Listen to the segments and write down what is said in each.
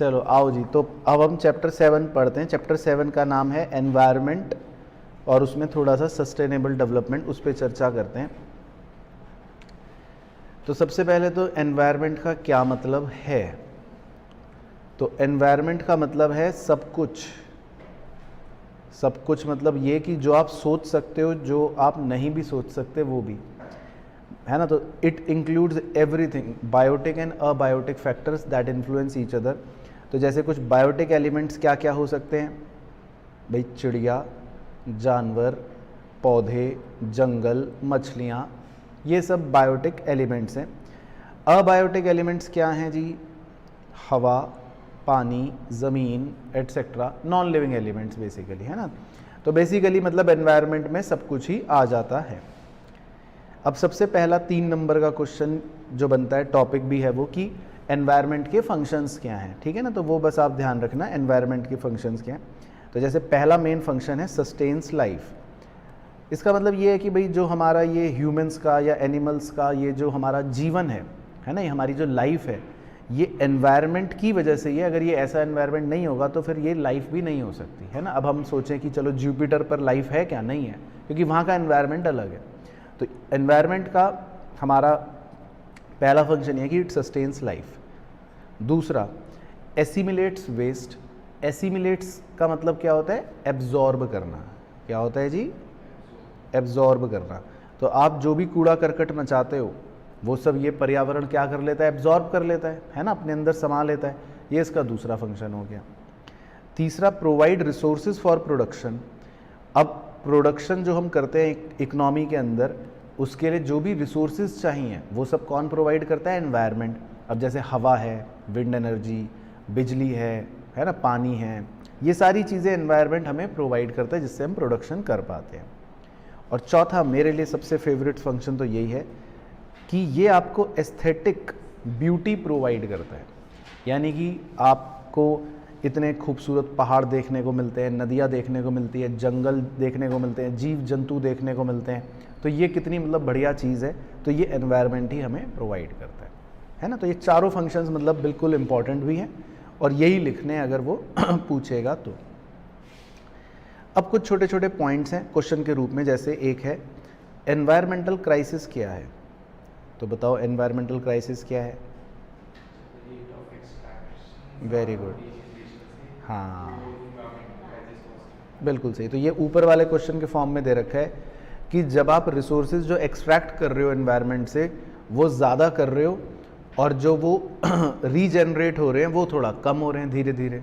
चलो आओ जी, तो अब हम चैप्टर 7 पढ़ते हैं। चैप्टर 7 का नाम है एनवायरनमेंट, और उसमें थोड़ा सा सस्टेनेबल डेवलपमेंट, उस पर चर्चा करते हैं। तो सबसे पहले तो एनवायरनमेंट का क्या मतलब है। तो एनवायरनमेंट का मतलब है सब कुछ। सब कुछ मतलब ये कि जो आप सोच सकते हो, जो आप नहीं भी सोच सकते वो भी, है ना। तो it includes everything, biotic and abiotic factors that influence each other. तो जैसे कुछ बायोटिक एलिमेंट्स क्या क्या हो सकते हैं भाई, चिड़िया, जानवर, पौधे, जंगल, मछलियाँ, ये सब बायोटिक एलिमेंट्स हैं। अबायोटिक एलिमेंट्स क्या हैं जी, हवा, पानी, ज़मीन etcetera, non living elements basically, है ना। तो बेसिकली मतलब एनवायरनमेंट में सब कुछ ही आ जाता है। अब सबसे पहला 3 नंबर का क्वेश्चन जो बनता है, टॉपिक भी है वो, कि एनवायरनमेंट के फंक्शंस क्या हैं, ठीक है ना। तो वो बस आप ध्यान रखना एनवायरनमेंट के फंक्शंस क्या हैं। तो जैसे पहला मेन फंक्शन है सस्टेन्स लाइफ। इसका मतलब ये है कि भाई जो हमारा ये ह्यूमंस का या एनिमल्स का ये जो हमारा जीवन है ना, ये हमारी जो लाइफ है, ये एनवायरनमेंट की वजह से ही है। अगर ये ऐसा एनवायरनमेंट नहीं होगा तो फिर ये लाइफ भी नहीं हो सकती, है ना। अब हम सोचें कि चलो जुपिटर पर लाइफ है क्या, नहीं है, क्योंकि वहाँ का एनवायरनमेंट अलग है। तो एनवायरनमेंट का हमारा पहला फंक्शन ये है कि इट सस्टेन्स लाइफ। दूसरा, एसिमिलेट्स वेस्ट। एसिमिलेट्स का मतलब क्या होता है, एब्जॉर्ब करना। क्या होता है जी, एब्जॉर्ब करना। तो आप जो भी कूड़ा करकट मचाते हो वो सब ये पर्यावरण क्या कर लेता है, एब्जॉर्ब कर लेता है ना, अपने अंदर समा लेता है। ये इसका दूसरा फंक्शन हो गया। तीसरा, प्रोवाइड रिसोर्सेज फॉर प्रोडक्शन। अब प्रोडक्शन जो हम करते हैं इकोनॉमी के अंदर, उसके लिए जो भी रिसोर्सेज चाहिए वो सब कौन प्रोवाइड करता है, एनवायरनमेंट। अब जैसे हवा है, विंड एनर्जी, बिजली है ना, पानी है, ये सारी चीज़ें एनवायरनमेंट हमें प्रोवाइड करता है, जिससे हम प्रोडक्शन कर पाते हैं। और चौथा, मेरे लिए सबसे फेवरेट फंक्शन तो यही है कि ये आपको एस्थेटिक ब्यूटी प्रोवाइड करता है। यानी कि आपको इतने खूबसूरत पहाड़ देखने को मिलते हैं, नदियाँ देखने को मिलती है, जंगल देखने को मिलते हैं, जीव जंतु देखने को मिलते हैं। तो ये कितनी मतलब बढ़िया चीज़ है। तो ये एनवायरनमेंट ही हमें प्रोवाइड करता है ना। तो ये चारों फंक्शंस मतलब बिल्कुल इंपॉर्टेंट भी हैं, और यही लिखने अगर वो पूछेगा तो। अब कुछ छोटे छोटे पॉइंट्स हैं क्वेश्चन के रूप में। जैसे एक है एनवायरमेंटल क्राइसिस क्या है। तो बताओ एनवायरमेंटल क्राइसिस क्या है। वेरी गुड, हाँ बिल्कुल सही। तो ये ऊपर वाले क्वेश्चन के फॉर्म में दे रखा है कि जब आप रिसोर्सेज जो एक्सट्रैक्ट कर रहे हो एनवायरनमेंट से वो ज़्यादा कर रहे हो, और जो वो रीजनरेट हो रहे हैं वो थोड़ा कम हो रहे हैं धीरे धीरे।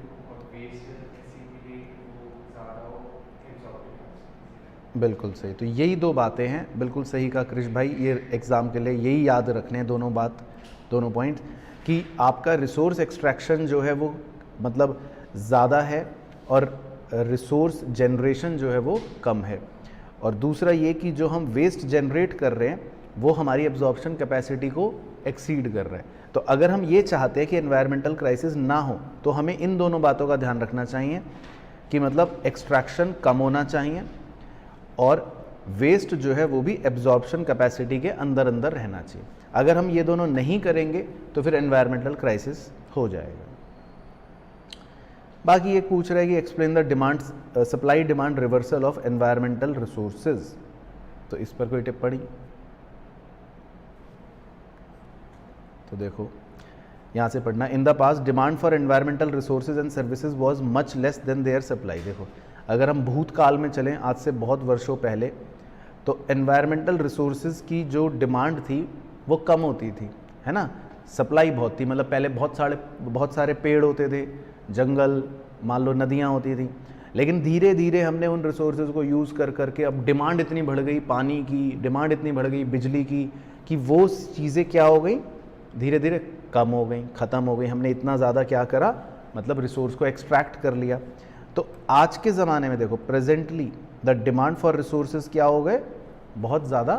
बिल्कुल सही। तो यही 2 बातें हैं, बिल्कुल सही का कृष भाई। ये एग्ज़ाम के लिए यही याद रखने हैं दोनों पॉइंट, कि आपका रिसोर्स एक्सट्रैक्शन जो है वो मतलब ज़्यादा है, और रिसोर्स जनरेशन जो है वो कम है। और दूसरा ये कि जो हम वेस्ट जनरेट कर रहे हैं वो हमारी एब्जॉर्प्शन कैपेसिटी को एक्सीड कर रहा है। तो अगर हम ये चाहते हैं कि एनवायरमेंटल क्राइसिस ना हो, तो हमें इन दोनों बातों का ध्यान रखना चाहिए कि मतलब एक्सट्रैक्शन कम होना चाहिए, और वेस्ट जो है वो भी एब्जॉर्प्शन कैपेसिटी के अंदर अंदर रहना चाहिए। अगर हम ये दोनों नहीं करेंगे तो फिर एनवायरमेंटल क्राइसिस हो जाएगा। बाकी ये पूछ रहा है कि explain the demand, supply demand reversal of environmental resources. तो इस पर कोई टिप्पणी। तो देखो यहाँ से पढ़ना, in the past demand for environmental resources and services was much less than their supply. देखो अगर हम भूतकाल में चलें, आज से बहुत वर्षों पहले, तो एनवायरमेंटल रिसोर्सेज की जो डिमांड थी वो कम होती थी, है ना। सप्लाई बहुत थी, मतलब पहले बहुत सारे पेड़ होते थे, जंगल, मान लो नदियाँ होती थी। लेकिन धीरे धीरे हमने उन रिसोर्सेज को यूज़ कर करके अब डिमांड इतनी बढ़ गई, पानी की डिमांड इतनी बढ़ गई, बिजली की, कि वो चीज़ें क्या हो गई, धीरे धीरे कम हो गई, ख़त्म हो गई। हमने इतना ज़्यादा क्या करा, मतलब रिसोर्स को एक्सट्रैक्ट कर लिया। तो आज के ज़माने में देखो presently the demand for resources क्या हो गए, बहुत ज़्यादा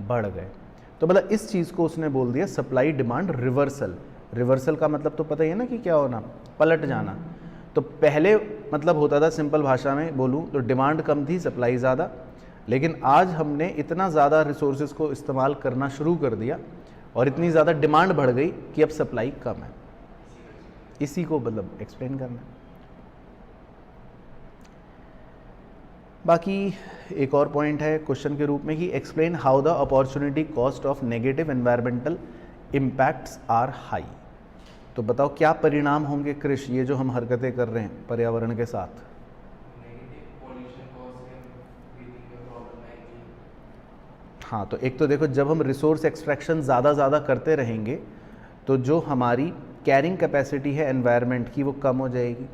बढ़ गए। तो मतलब इस चीज़ को उसने बोल दिया सप्लाई डिमांड रिवर्सल। रिवर्सल का मतलब तो पता ही है ना कि क्या होना, पलट जाना। तो पहले मतलब होता था, सिंपल भाषा में बोलूँ तो डिमांड कम थी, सप्लाई ज़्यादा। लेकिन आज हमने इतना ज़्यादा रिसोर्सेज को इस्तेमाल करना शुरू कर दिया और इतनी ज़्यादा डिमांड बढ़ गई कि अब सप्लाई कम है। इसी को मतलब एक्सप्लेन करना है। बाकी एक और पॉइंट है क्वेश्चन के रूप में कि explain how the opportunity cost of negative environmental impacts are high. तो बताओ क्या परिणाम होंगे कृष, ये जो हम हरकतें कर रहे हैं पर्यावरण के साथ। हाँ, तो एक तो देखो जब हम रिसोर्स एक्सट्रैक्शन ज़्यादा करते रहेंगे तो जो हमारी कैरिंग कैपेसिटी है एनवायरनमेंट की वो कम हो जाएगी।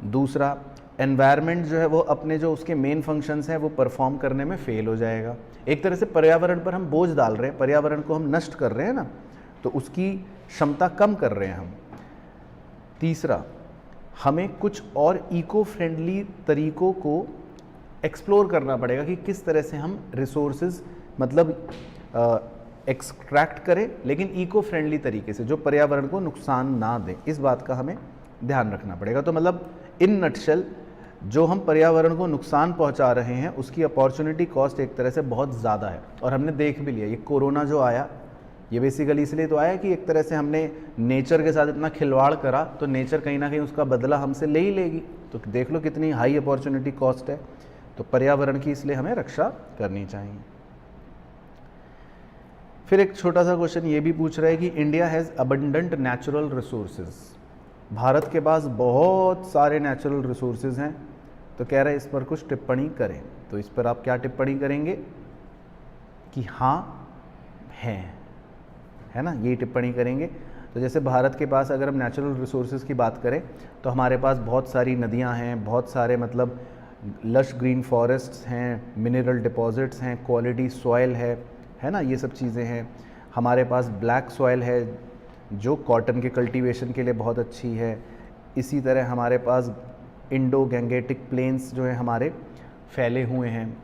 दूसरा, एनवायरनमेंट जो है वो अपने जो उसके मेन फंक्शंस हैं वो परफॉर्म करने में फेल हो जाएगा। एक तरह से पर्यावरण पर हम बोझ डाल रहे हैं, पर्यावरण को हम नष्ट कर रहे हैं ना, तो उसकी क्षमता कम कर रहे हैं हम। तीसरा, हमें कुछ और इको फ्रेंडली तरीकों को एक्सप्लोर करना पड़ेगा कि किस तरह से हम रिसोर्सेज मतलब एक्सट्रैक्ट करें लेकिन इको फ्रेंडली तरीके से, जो पर्यावरण को नुकसान ना दे। इस बात का हमें ध्यान रखना पड़ेगा। तो मतलब इन नटशेल जो हम पर्यावरण को नुकसान पहुंचा रहे हैं उसकी अपॉर्चुनिटी कॉस्ट एक तरह से बहुत ज़्यादा है। और हमने देख भी लिया, ये कोरोना जो आया ये बेसिकली इसलिए तो आया कि एक तरह से हमने नेचर के साथ इतना खिलवाड़ करा, तो नेचर कहीं ना कहीं उसका बदला हमसे ले ही लेगी। तो देख लो कितनी हाई अपॉर्चुनिटी कॉस्ट है। तो पर्यावरण की इसलिए हमें रक्षा करनी चाहिए। फिर एक छोटा सा क्वेश्चन ये भी पूछ रहा है कि India has abundant natural resources. Bharat के पास बहुत सारे नेचुरल रिसोर्सेज हैं, तो कह रहे हैं इस पर कुछ टिप्पणी करें। तो इस पर आप क्या टिप्पणी करेंगे कि हाँ है ना, ये टिप्पणी करेंगे। तो जैसे भारत के पास अगर हम नेचुरल रिसोर्सेज की बात करें तो हमारे पास बहुत सारी नदियाँ हैं, बहुत सारे मतलब लश ग्रीन फॉरेस्ट्स हैं, मिनरल डिपॉजिट्स हैं, क्वालिटी सॉइल है ना, ये सब चीज़ें हैं। हमारे पास ब्लैक सॉइल है जो कॉटन के कल्टीवेशन के लिए बहुत अच्छी है। इसी तरह हमारे पास इंडो गैंगेटिक प्लेन्स जो हैं हमारे फैले हुए हैं,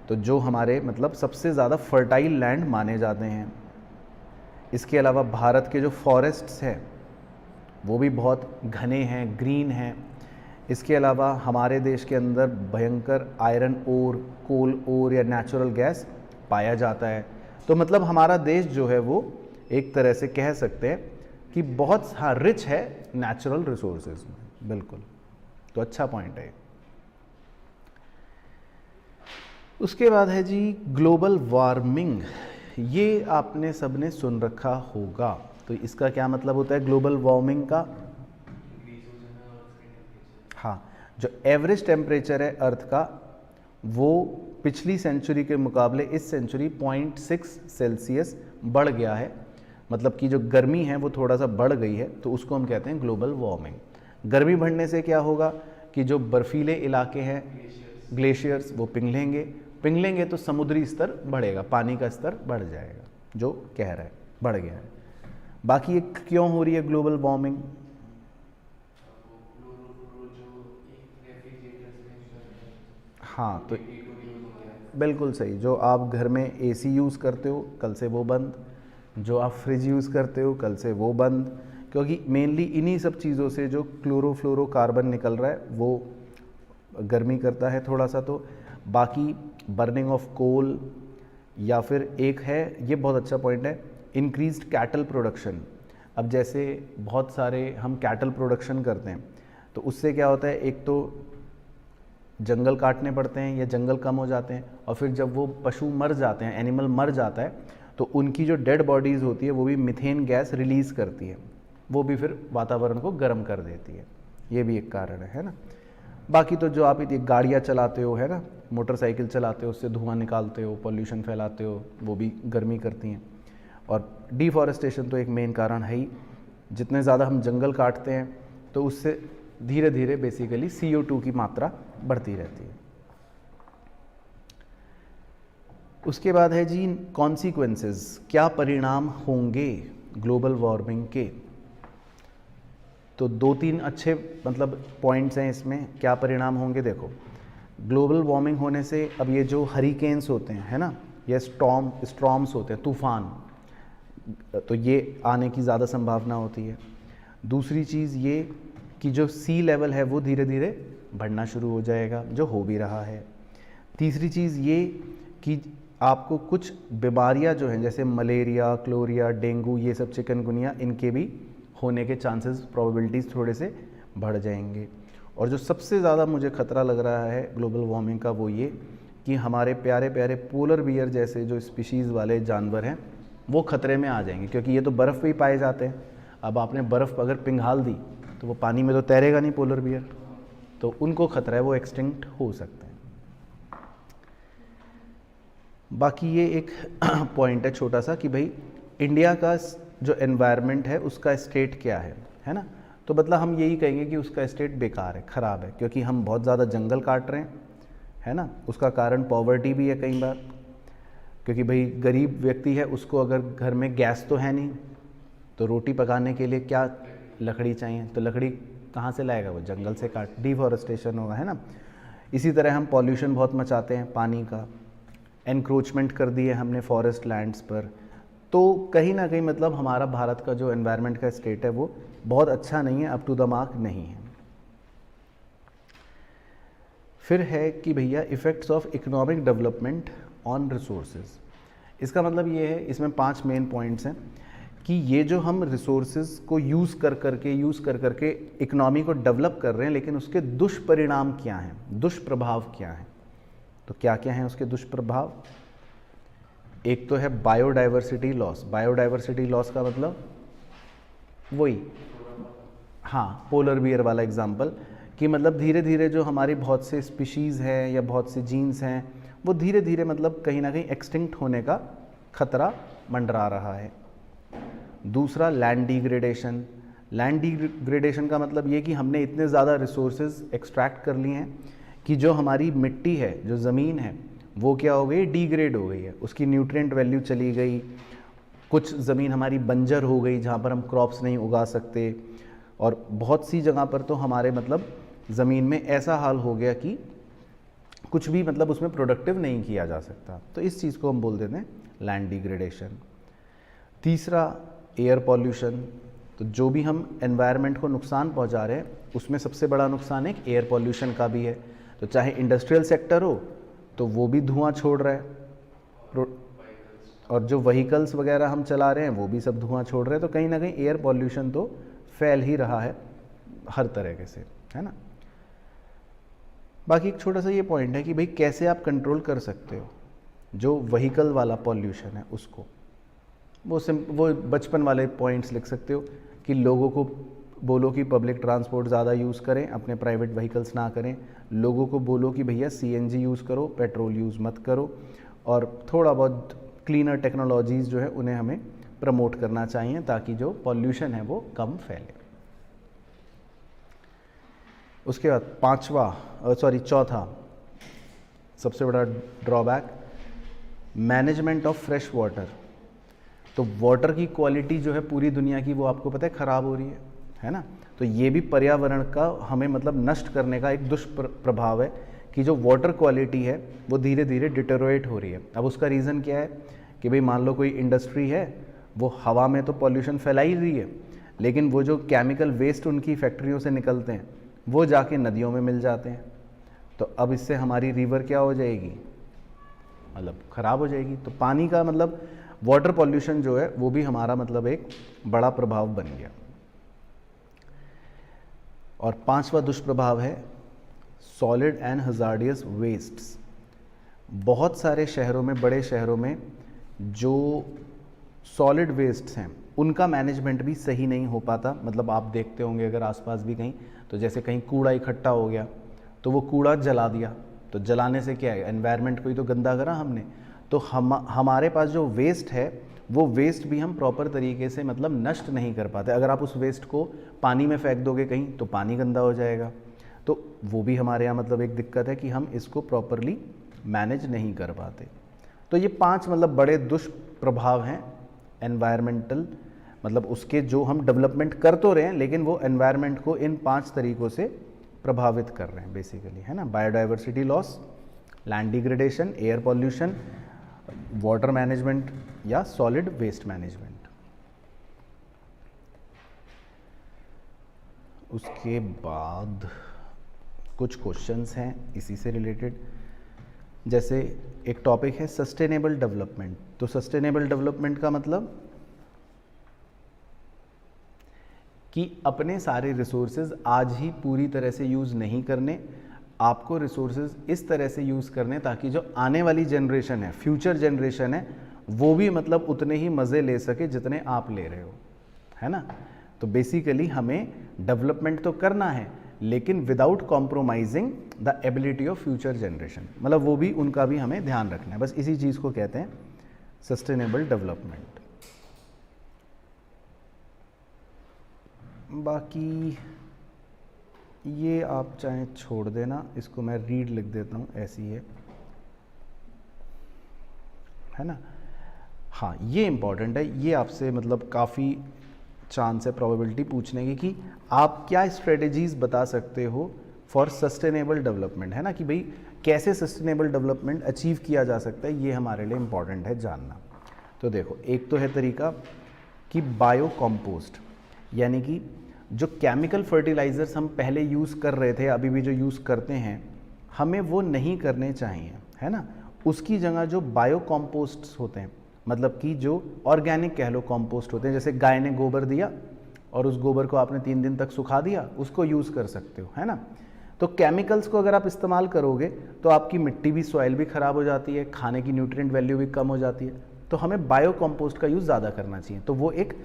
तो जो हमारे मतलब सबसे ज़्यादा फर्टाइल लैंड माने जाते हैं। इसके अलावा भारत के जो फॉरेस्ट्स हैं वो भी बहुत घने हैं, ग्रीन हैं। इसके अलावा हमारे देश के अंदर भयंकर आयरन ओर, कोल ओर या नेचुरल गैस पाया जाता है। तो मतलब हमारा देश जो है वो एक तरह से कह सकते हैं कि बहुत रिच है नेचुरल रिसोर्सेज में। बिल्कुल, तो अच्छा पॉइंट है। उसके बाद है जी ग्लोबल वार्मिंग। ये आपने सबने सुन रखा होगा। तो इसका क्या मतलब होता है ग्लोबल वार्मिंग का? हाँ, जो एवरेज टेम्परेचर है अर्थ का वो पिछली सेंचुरी के मुकाबले इस सेंचुरी 0.6 सेल्सियस बढ़ गया है। मतलब कि जो गर्मी है वो थोड़ा सा बढ़ गई है, तो उसको हम कहते हैं ग्लोबल वार्मिंग। गर्मी बढ़ने से क्या होगा कि जो बर्फीले इलाके हैं ग्लेशियर्स वो पिघलेंगे तो समुद्री स्तर बढ़ेगा, पानी का स्तर बढ़ जाएगा, जो कह रहा है बढ़ गया है। बाकी ये क्यों हो रही है ग्लोबल वार्मिंग? हाँ, तो बिल्कुल सही। जो आप घर में एसी यूज़ करते हो कल से वो बंद, जो आप फ्रिज यूज़ करते हो कल से वो बंद, क्योंकि मेनली इन्हीं सब चीज़ों से जो क्लोरोफ्लोरोकार्बन निकल रहा है वो गर्मी करता है थोड़ा सा। तो बाकी बर्निंग ऑफ कोल, या फिर एक है ये बहुत अच्छा पॉइंट है इंक्रीज्ड कैटल प्रोडक्शन। अब जैसे बहुत सारे हम कैटल प्रोडक्शन करते हैं तो उससे क्या होता है, एक तो जंगल काटने पड़ते हैं या जंगल कम हो जाते हैं, और फिर जब वो पशु मर जाते हैं, एनिमल मर जाता है, तो उनकी जो डेड बॉडीज़ होती है वो भी मीथेन गैस रिलीज़ करती है, वो भी फिर वातावरण को गर्म कर देती है। ये भी एक कारण है ना। बाकी तो जो आप ये गाड़ियाँ चलाते हो है ना, मोटरसाइकिल चलाते हो, उससे धुआं निकालते हो, पॉल्यूशन फैलाते हो, वो भी गर्मी करती हैं। और डिफॉरेस्टेशन तो एक मेन कारण है ही। जितने ज़्यादा हम जंगल काटते हैं तो उससे धीरे धीरे बेसिकली CO2 की मात्रा बढ़ती रहती है। उसके बाद है जी कॉन्सिक्वेंसेस, क्या परिणाम होंगे ग्लोबल वार्मिंग के। तो 2-3 अच्छे मतलब पॉइंट्स हैं इसमें, क्या परिणाम होंगे। देखो, ग्लोबल वार्मिंग होने से अब ये जो हरिकेन्स होते हैं है ना, या स्टॉर्म्स होते हैं, तूफान, तो ये आने की ज़्यादा संभावना होती है। दूसरी चीज़ ये कि जो सी लेवल है वो धीरे धीरे बढ़ना शुरू हो जाएगा, जो हो भी रहा है। तीसरी चीज़ ये कि आपको कुछ बीमारियां जो हैं जैसे मलेरिया, क्लोरिया, डेंगू, ये सब चिकनगुनिया, इनके भी होने के चांसेस, प्रोबेबिलिटीज़ थोड़े से बढ़ जाएंगे। और जो सबसे ज़्यादा मुझे खतरा लग रहा है ग्लोबल वार्मिंग का वो ये कि हमारे प्यारे प्यारे पोलर बियर जैसे जो स्पीशीज़ वाले जानवर हैं वो खतरे में आ जाएंगे, क्योंकि ये तो बर्फ़ पे ही पाए जाते हैं। अब आपने बर्फ़ अगर पिघाल दी तो वो पानी में तो तैरेगा नहीं पोलर बियर, तो उनको खतरा है, वो एक्सटिंक्ट हो सकते हैं। बाकी ये एक पॉइंट है छोटा सा कि भाई इंडिया का जो एनवायरनमेंट है उसका स्टेट क्या है ना। तो मतलब हम यही कहेंगे कि उसका स्टेट बेकार है, ख़राब है, क्योंकि हम बहुत ज़्यादा जंगल काट रहे हैं, है ना। उसका कारण पॉवर्टी भी है कई बार, क्योंकि भाई गरीब व्यक्ति है, उसको अगर घर में गैस तो है नहीं, तो रोटी पकाने के लिए क्या लकड़ी चाहिए, तो लकड़ी कहाँ से लाएगा, वो जंगल से काट, डिफॉरेस्टेशन होगा, है ना। इसी तरह हम पॉल्यूशन बहुत मचाते हैं पानी का, एनक्रोचमेंट कर दिए हमने फॉरेस्ट लैंड्स पर। तो कहीं ना कहीं मतलब हमारा भारत का जो एनवायरनमेंट का स्टेट है वो बहुत अच्छा नहीं है, अप टू द मार्क नहीं है। फिर है कि भैया effects of economic development on resources. इसका मतलब ये है, इसमें 5 मेन पॉइंट्स हैं कि ये जो हम रिसोर्सेज को यूज़ कर करके इकोनॉमी को डेवलप कर रहे हैं, लेकिन उसके दुष्परिणाम क्या हैं, दुष्प्रभाव क्या हैं। तो क्या क्या हैं उसके दुष्प्रभाव। एक तो है बायोडाइवर्सिटी लॉस। बायोडाइवर्सिटी लॉस का मतलब वही, हाँ, पोलर बियर वाला एग्जांपल, कि मतलब धीरे धीरे जो हमारी बहुत से स्पीशीज़ हैं या बहुत से जीन्स हैं वो धीरे धीरे मतलब कहीं ना कहीं एक्सटिंक्ट होने का खतरा मंडरा रहा है। दूसरा लैंड डिग्रेडेशन। लैंड डिग्रेडेशन का मतलब ये कि हमने इतने ज़्यादा रिसोर्सेज एक्सट्रैक्ट कर लिए हैं कि जो हमारी मिट्टी है, जो ज़मीन है, वो क्या हो गई, डिग्रेड हो गई है, उसकी न्यूट्रिएंट वैल्यू चली गई। कुछ ज़मीन हमारी बंजर हो गई जहाँ पर हम क्रॉप्स नहीं उगा सकते, और बहुत सी जगह पर तो हमारे मतलब ज़मीन में ऐसा हाल हो गया कि कुछ भी मतलब उसमें प्रोडक्टिव नहीं किया जा सकता। तो इस चीज़ को हम बोल देते हैं लैंड डिग्रेडेशन। तीसरा एयर पॉल्यूशन। तो जो भी हम एनवायरनमेंट को नुकसान पहुंचा रहे हैं उसमें सबसे बड़ा नुकसान एक एयर पॉल्यूशन का भी है। तो चाहे इंडस्ट्रियल सेक्टर हो तो वो भी धुआं छोड़ रहा है, और जो व्हीकल्स वगैरह हम चला रहे हैं वो भी सब धुआं छोड़ रहे हैं। तो कहीं ना कहीं एयर पॉल्यूशन तो फैल ही रहा है हर तरह से, है ना। बाकी एक छोटा सा ये पॉइंट है कि भाई कैसे आप कंट्रोल कर सकते हो जो व्हीकल वाला पॉल्यूशन है उसको। वो बचपन वाले पॉइंट्स लिख सकते हो कि लोगों को बोलो कि पब्लिक ट्रांसपोर्ट ज़्यादा यूज़ करें, अपने प्राइवेट व्हीकल्स ना करें। लोगों को बोलो कि भैया सीएनजी यूज़ करो, पेट्रोल यूज़ मत करो, और थोड़ा बहुत क्लीनर टेक्नोलॉजीज़ जो है उन्हें हमें प्रमोट करना चाहिए ताकि जो पॉल्यूशन है वो कम फैले। उसके बाद चौथा सबसे बड़ा drawback, management of fresh water. तो वाटर की क्वालिटी जो है पूरी दुनिया की वो आपको पता है ख़राब हो रही है ना। तो ये भी पर्यावरण का हमें मतलब नष्ट करने का एक दुष्प्रभाव है कि जो वाटर क्वालिटी है वो धीरे धीरे डिटेरोरेट हो रही है। अब उसका रीज़न क्या है कि भाई मान लो कोई इंडस्ट्री है, वो हवा में तो पॉल्यूशन फैला ही रही है, लेकिन वो जो केमिकल वेस्ट उनकी फैक्ट्रियों से निकलते हैं वो जाके नदियों में मिल जाते हैं। तो अब इससे हमारी रिवर क्या हो जाएगी, मतलब ख़राब हो जाएगी। तो पानी का मतलब वाटर पॉल्यूशन जो है वो भी हमारा मतलब एक बड़ा प्रभाव बन गया। और 5वां दुष्प्रभाव है सॉलिड एंड हजार्डियस वेस्ट्स। बहुत सारे शहरों में, बड़े शहरों में जो सॉलिड वेस्ट्स हैं उनका मैनेजमेंट भी सही नहीं हो पाता। मतलब आप देखते होंगे अगर आसपास भी कहीं, तो जैसे कहीं कूड़ा इकट्ठा हो गया तो वो कूड़ा जला दिया, तो जलाने से क्या है, एनवायरनमेंट को ही तो गंदा करा हमने। तो हमारे पास जो वेस्ट है वो वेस्ट भी हम प्रॉपर तरीके से मतलब नष्ट नहीं कर पाते। अगर आप उस वेस्ट को पानी में फेंक दोगे कहीं तो पानी गंदा हो जाएगा। तो वो भी हमारे यहाँ मतलब एक दिक्कत है कि हम इसको प्रॉपरली मैनेज नहीं कर पाते। तो ये 5 मतलब बड़े दुष्प्रभाव हैं एनवायरमेंटल, मतलब उसके जो हम डेवलपमेंट कर तो रहे हैं लेकिन वो एनवायरनमेंट को इन 5 तरीक़ों से प्रभावित कर रहे हैं बेसिकली, है ना। Biodiversity loss, land degradation, air pollution, water management या सॉलिड वेस्ट मैनेजमेंट। उसके बाद कुछ क्वेश्चंस हैं इसी से रिलेटेड। जैसे एक टॉपिक है सस्टेनेबल डेवलपमेंट। तो सस्टेनेबल डेवलपमेंट का मतलब कि अपने सारे रिसोर्सेज आज ही पूरी तरह से यूज़ नहीं करने, आपको रिसोर्सेज इस तरह से यूज़ करने ताकि जो आने वाली जनरेशन है, फ्यूचर जनरेशन है, वो भी मतलब उतने ही मज़े ले सके जितने आप ले रहे हो, है ना। तो बेसिकली हमें डेवलपमेंट तो करना है लेकिन without compromising the ability of future generation, मतलब वो भी, उनका भी हमें ध्यान रखना है। बस इसी चीज़ को कहते हैं सस्टेनेबल डेवलपमेंट। बाकी ये आप चाहे छोड़ देना, इसको मैं रीड लिख देता हूँ, ऐसी है ना। हाँ, ये इम्पॉर्टेंट है, ये आपसे मतलब काफ़ी चांस है प्रोबेबिलिटी पूछने की कि आप क्या स्ट्रेटेजीज बता सकते हो फॉर सस्टेनेबल डेवलपमेंट, है ना, कि भाई कैसे सस्टेनेबल डेवलपमेंट अचीव किया जा सकता है, ये हमारे लिए इम्पॉर्टेंट है जानना। तो देखो, एक तो है तरीका कि बायो कंपोस्ट, यानी कि जो केमिकल फर्टिलाइज़र्स हम पहले यूज़ कर रहे थे, अभी भी जो यूज़ करते हैं, हमें वो नहीं करने चाहिए, है ना। उसकी जगह जो बायो कंपोस्ट्स होते हैं, मतलब कि जो ऑर्गेनिक कह लो कंपोस्ट होते हैं, जैसे गाय ने गोबर दिया और उस गोबर को आपने 3 दिन तक सुखा दिया, उसको यूज़ कर सकते हो, है ना। तो केमिकल्स को अगर आप इस्तेमाल करोगे तो आपकी मिट्टी भी, सॉइल भी ख़राब हो जाती है, खाने की न्यूट्रिएंट वैल्यू भी कम हो जाती है। तो हमें बायो कंपोस्ट का यूज़ ज़्यादा करना चाहिए। तो वो एक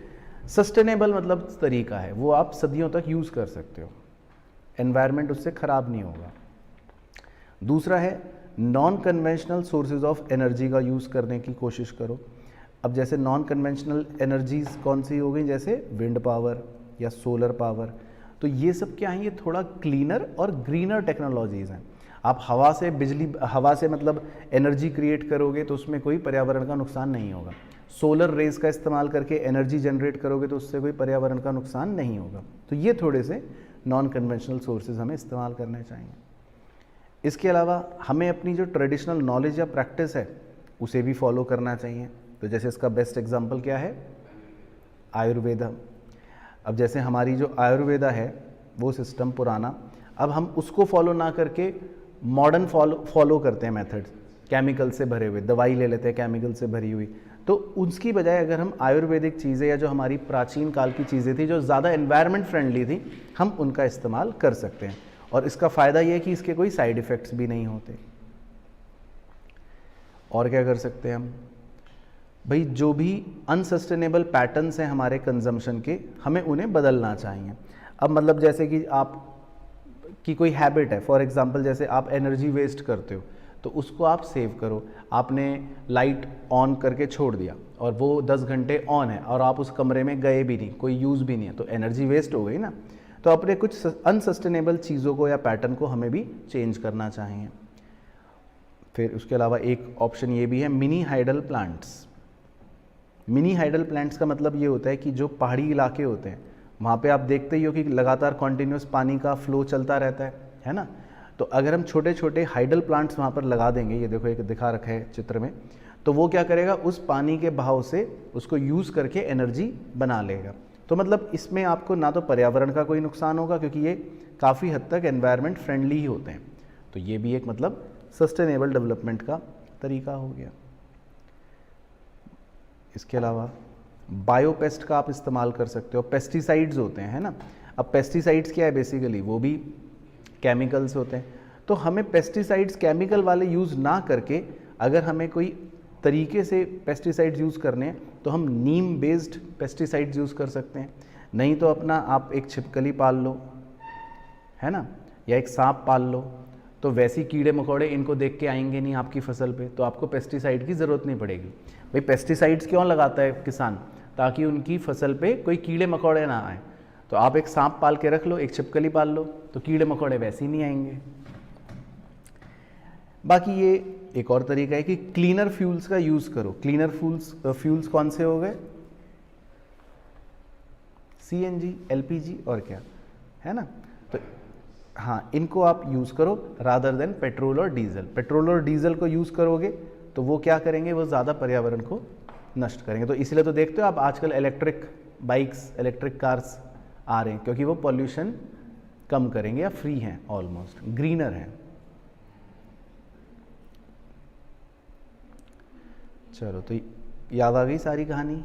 सस्टेनेबल मतलब तरीका है, वो आप सदियों तक यूज़ कर सकते हो, एनवायरनमेंट उससे ख़राब नहीं होगा। दूसरा है non conventional sources of energy का यूज़ करने की कोशिश करो। अब जैसे नॉन कन्वेंशनल एनर्जीज कौन सी हो गई, जैसे विंड पावर या सोलर पावर, तो ये सब क्या है, ये थोड़ा क्लीनर और ग्रीनर टेक्नोलॉजीज़ हैं। आप हवा से बिजली, हवा से मतलब एनर्जी क्रिएट करोगे तो उसमें कोई पर्यावरण का नुकसान नहीं होगा। सोलर रेज का इस्तेमाल करके एनर्जी जनरेट करोगे तो उससे कोई पर्यावरण का नुकसान नहीं होगा। तो ये थोड़े से नॉन कन्वेंशनल सोर्सेज हमें इस्तेमाल करने चाहिए। इसके अलावा हमें अपनी जो ट्रेडिशनल नॉलेज या प्रैक्टिस है उसे भी फॉलो करना चाहिए। तो जैसे इसका बेस्ट एग्जांपल क्या है, आयुर्वेदा। अब जैसे हमारी जो आयुर्वेदा है वो सिस्टम पुराना, अब हम उसको फॉलो ना करके मॉडर्न फॉलो करते हैं मेथड्स, केमिकल से भरे हुए, दवाई ले लेते हैं केमिकल से भरी हुई। तो उसकी बजाय अगर हम आयुर्वेदिक चीज़ें या जो हमारी प्राचीन काल की चीज़ें थी जो ज़्यादा एनवायरनमेंट फ्रेंडली थी, हम उनका इस्तेमाल कर सकते हैं। और इसका फ़ायदा ये है कि इसके कोई साइड इफ़ेक्ट्स भी नहीं होते। और क्या कर सकते हैं हम, भाई जो भी अनसस्टेनेबल पैटर्न्स हैं हमारे कंजम्पशन के, हमें उन्हें बदलना चाहिए। अब मतलब जैसे कि आप की कोई हैबिट है, फॉर एग्जांपल जैसे आप एनर्जी वेस्ट करते हो तो उसको आप सेव करो। आपने लाइट ऑन करके छोड़ दिया और वो 10 घंटे ऑन है और आप उस कमरे में गए भी नहीं, कोई यूज़ भी नहीं है, तो एनर्जी वेस्ट हो गई ना। तो अपने कुछ अनसस्टेनेबल चीज़ों को या पैटर्न को हमें भी चेंज करना चाहिए। फिर उसके अलावा एक ऑप्शन ये भी है, mini hydel plants. Mini hydel plants का मतलब ये होता है कि जो पहाड़ी इलाके होते हैं वहाँ पे आप देखते ही हो कि लगातार कॉन्टिन्यूस पानी का फ्लो चलता रहता है ना। तो अगर हम छोटे छोटे हाइडल प्लांट्स वहाँ पर लगा देंगे, ये देखो एक दिखा रखा है चित्र में, तो वो क्या करेगा, उस पानी के बहाव से उसको यूज़ करके एनर्जी बना लेगा। तो मतलब इसमें आपको ना तो पर्यावरण का कोई नुकसान होगा क्योंकि ये काफ़ी हद तक एनवायरनमेंट फ्रेंडली ही होते हैं। तो ये भी एक मतलब सस्टेनेबल डेवलपमेंट का तरीका हो गया। इसके अलावा बायोपेस्ट का आप इस्तेमाल कर सकते हो। पेस्टिसाइड्स होते हैं, है ना। अब पेस्टिसाइड्स क्या है, बेसिकली वो भी केमिकल्स होते हैं। तो हमें पेस्टिसाइड्स केमिकल वाले यूज़ ना करके अगर हमें कोई तरीके से पेस्टिसाइड्स यूज़ करने हैं तो हम नीम बेस्ड पेस्टिसाइड्स यूज़ कर सकते हैं। नहीं तो अपना आप एक छिपकली पाल लो, है ना, या एक सांप पाल लो, तो वैसी कीड़े मकोड़े इनको देख के आएंगे नहीं आपकी फसल पे, तो आपको पेस्टिसाइड की ज़रूरत नहीं पड़ेगी। भाई पेस्टिसाइड्स क्यों लगाता है किसान, ताकि उनकी फसल पे कोई कीड़े मकोड़े ना आए। तो आप एक सांप पाल के रख लो, एक छिपकली पाल लो, तो कीड़े मकोड़े वैसे ही नहीं आएंगे। बाकी ये एक और तरीका है कि क्लीनर फ्यूल्स का यूज़ करो। क्लीनर फ्यूल्स कौन से हो गए, सीएनजी, एलपीजी और क्या, है ना। तो हाँ, इनको आप यूज़ करो रादर देन पेट्रोल और डीजल। पेट्रोल और डीजल को यूज़ करोगे तो वो क्या करेंगे, वो ज़्यादा पर्यावरण को नष्ट करेंगे। तो इसलिए तो देखते हो आप आजकल इलेक्ट्रिक बाइक्स, इलेक्ट्रिक कार्स आ रहे हैं, क्योंकि वो पॉल्यूशन कम करेंगे या फ्री हैं, ऑलमोस्ट ग्रीनर हैं। चलो, तो याद आ गई सारी कहानी।